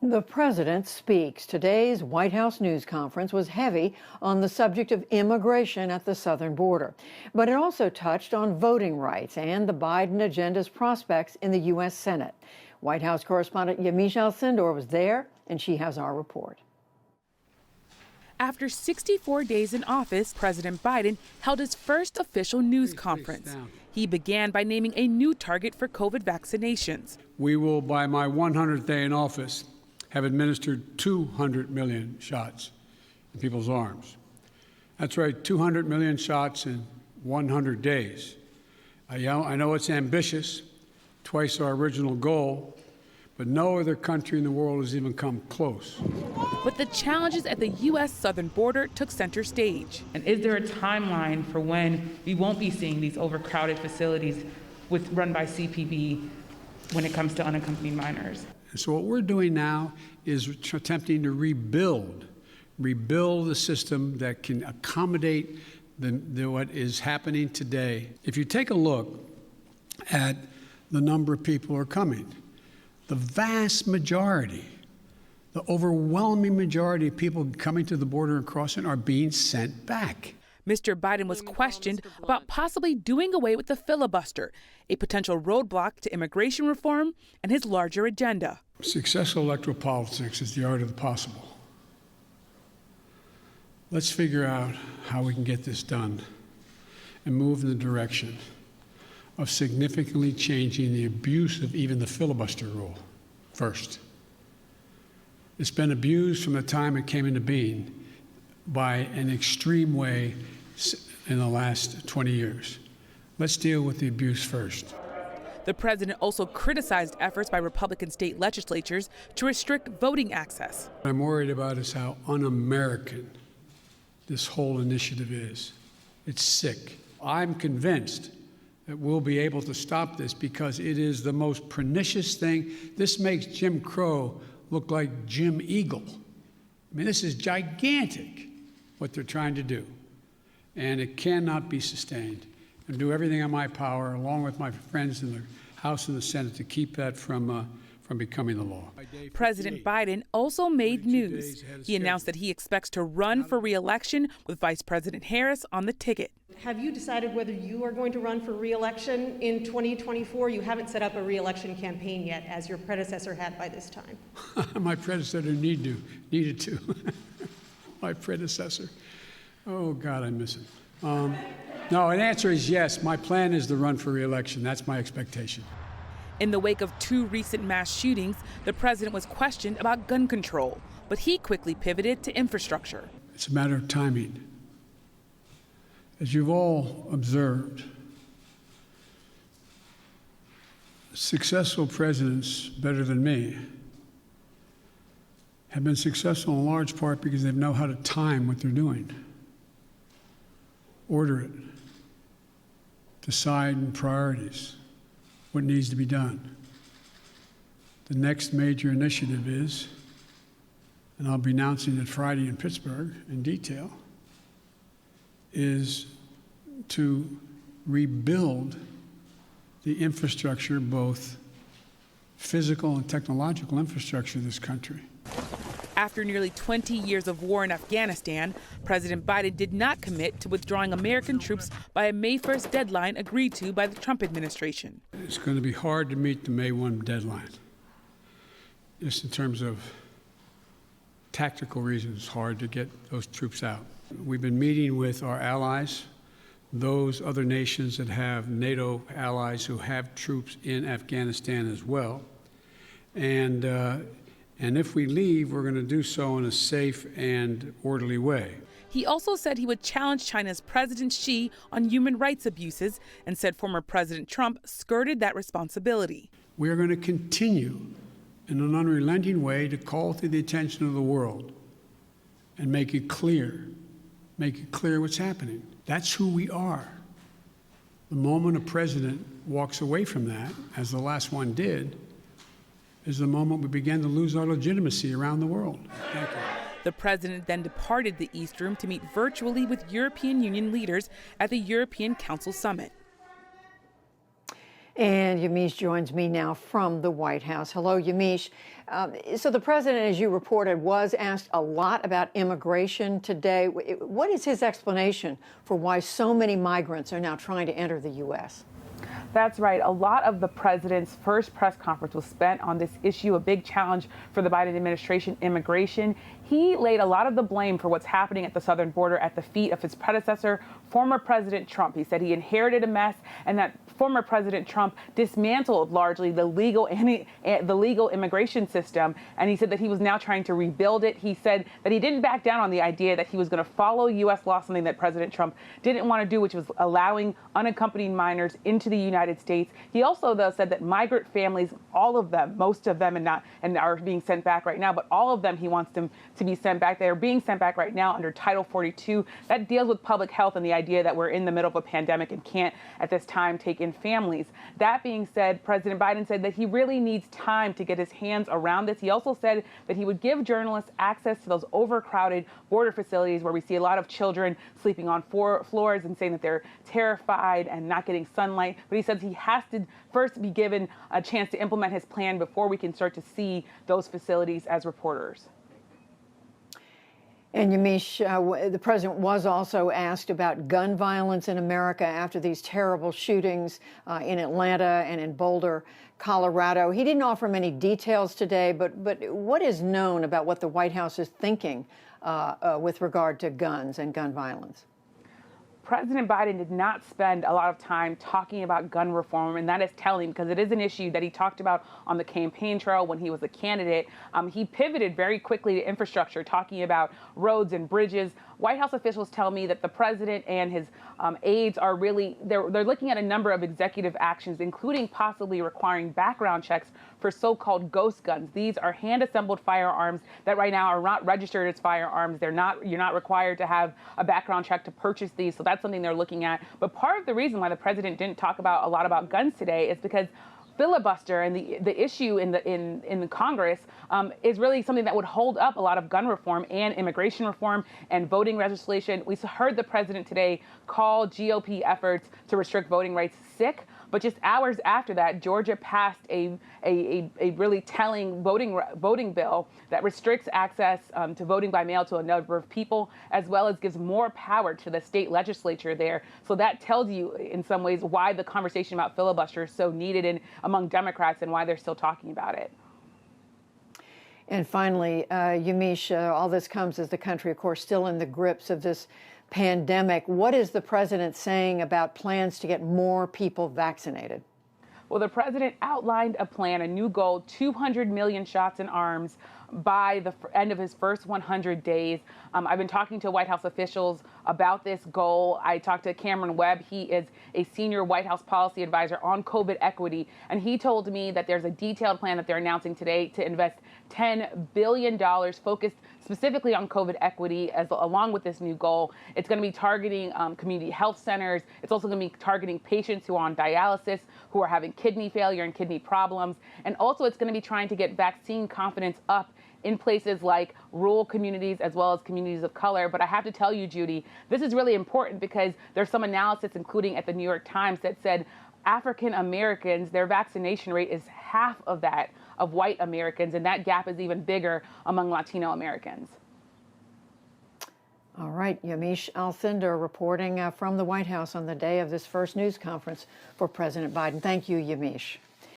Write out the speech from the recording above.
The president speaks. Today's White House news conference was heavy on the subject of immigration at the southern border, but it also touched on voting rights and the Biden agenda's prospects in the U.S. Senate. White House correspondent Yamiche Alcindor was there, and she has our report. After 64 days in office, President Biden held his first official news conference. He began by naming a new target for COVID vaccinations. We will, by my 100th day in office, have administered 200 million shots in people's arms. That's right, 200 million shots in 100 days. I know it's ambitious, twice our original goal, but no other country in the world has even come close. But the challenges at the U.S. southern border took center stage. And is there a timeline for when we won't be seeing these overcrowded facilities run by CPB when it comes to unaccompanied minors? So what we're doing now is attempting to rebuild the system that can accommodate what is happening today. If you take a look at the number of people who are coming, the vast majority, the overwhelming majority of people coming to the border and crossing are being sent back. Mr. Biden was questioned about possibly doing away with the filibuster, a potential roadblock to immigration reform and his larger agenda. Successful electoral politics is the art of the possible. Let's figure out how we can get this done and move in the direction of significantly changing the abuse of even the filibuster rule first. It's been abused from the time it came into being by an extreme way in the last 20 years. Let's deal with the abuse first. The president also criticized efforts by Republican state legislatures to restrict voting access. What I'm worried about is how un-American this whole initiative is. It's sick. I'm convinced that we'll be able to stop this because it is the most pernicious thing. This makes Jim Crow look like Jim Eagle. I mean, this is gigantic, what they're trying to do. And it cannot be sustained. And do everything in my power, along with my friends in the House and the Senate, to keep that from becoming the law. President Biden also made news. He announced that he expects to run for re-election with Vice President Harris on the ticket. Have you decided whether you are going to run for re-election in 2024? You haven't set up a re-election campaign yet, as your predecessor had by this time. My predecessor needed to. My predecessor. Oh, God, I miss him. No, an answer is yes. My plan is to run for re-election. That's my expectation. In the wake of two recent mass shootings, the president was questioned about gun control, but he quickly pivoted to infrastructure. It's a matter of timing. As you've all observed, successful presidents, better than me, have been successful in large part because they know how to time what they're doing, order it, decide on priorities, what needs to be done. The next major initiative is, and I'll be announcing it Friday in Pittsburgh in detail, is to rebuild the infrastructure, both physical and technological infrastructure of this country. After nearly 20 years of war in Afghanistan, President Biden did not commit to withdrawing American troops by a May 1st deadline agreed to by the Trump administration. It's going to be hard to meet the May 1 deadline. Just in terms of tactical reasons, it's hard to get those troops out. We've been meeting with our allies, those other nations that have NATO allies who have troops in Afghanistan as well. And if we leave, we're going to do so in a safe and orderly way. He also said he would challenge China's President Xi on human rights abuses and said former President Trump skirted that responsibility. We are going to continue in an unrelenting way to call to the attention of the world and make it clear what's happening. That's who we are. The moment a president walks away from that, as the last one did, is the moment we begin to lose our legitimacy around the world. Thank you. The president then departed the East Room to meet virtually with European Union leaders at the European Council Summit. And Yamiche joins me now from the White House. Hello, Yamiche. So the president, as you reported, was asked a lot about immigration today. What is his explanation for why so many migrants are now trying to enter the U.S.? That's right. A lot of the president's first press conference was spent on this issue, a big challenge for the Biden administration, immigration. He laid a lot of the blame for what's happening at the southern border at the feet of his predecessor, former President Trump. He said he inherited a mess and that former President Trump dismantled largely the legal immigration system. And he said that he was now trying to rebuild it. He said that he didn't back down on the idea that he was going to follow U.S. law, something that President Trump didn't want to do, which was allowing unaccompanied minors into the United States. He also, though, said that migrant families, all of them, most of them, and are being sent back right now, but all of them, he wants them to be sent back. They are being sent back right now under Title 42. That deals with public health and the idea that we're in the middle of a pandemic and can't at this time take in families. That being said, President Biden said that he really needs time to get his hands around this. He also said that he would give journalists access to those overcrowded border facilities where we see a lot of children sleeping on floors and saying that they're terrified and not getting sunlight. But he says he has to first be given a chance to implement his plan before we can start to see those facilities as reporters. And Yamiche, the president was also asked about gun violence in America after these terrible shootings in Atlanta and in Boulder, Colorado. He didn't offer many details today, but what is known about what the White House is thinking with regard to guns and gun violence? President Biden did not spend a lot of time talking about gun reform, and that is telling because it is an issue that he talked about on the campaign trail when he was a candidate. He pivoted very quickly to infrastructure, talking about roads and bridges. White House officials tell me that the president and his aides are really, they're looking at a number of executive actions, including possibly requiring background checks for so-called ghost guns. These are hand-assembled firearms that right now are not registered as firearms. You're not required to have a background check to purchase these, so that's something they're looking at. But part of the reason why the president didn't talk a lot about guns today is because filibuster and the issue in the Congress is really something that would hold up a lot of gun reform and immigration reform and voting legislation. We heard the president today call GOP efforts to restrict voting rights sick. But just hours after that, Georgia passed a really telling voting bill that restricts access to voting by mail to a number of people, as well as gives more power to the state legislature there. So that tells you, in some ways, why the conversation about filibuster is so needed among Democrats and why they're still talking about it. And finally, Yamiche, all this comes as the country, of course, still in the grips of this pandemic. What is the president saying about plans to get more people vaccinated? Well, the president outlined a plan, a new goal, 200 million shots in arms by the end of his first 100 days. I've been talking to White House officials about this goal. I talked to Cameron Webb. He is a senior White House policy advisor on COVID equity. And he told me that there's a detailed plan that they're announcing today to invest $10 billion focused specifically on COVID equity along with this new goal. It's going to be targeting community health centers. It's also going to be targeting patients who are on dialysis, who are having kidney failure and kidney problems. And also it's going to be trying to get vaccine confidence up in places like rural communities as well as communities of color. But I have to tell you, Judy, this is really important because there's some analysis, including at the New York Times, that said African Americans, their vaccination rate is half of that of white Americans, and that gap is even bigger among Latino Americans. All right, Yamiche Alcindor reporting from the White House on the day of this first news conference for President Biden. Thank you, Yamiche.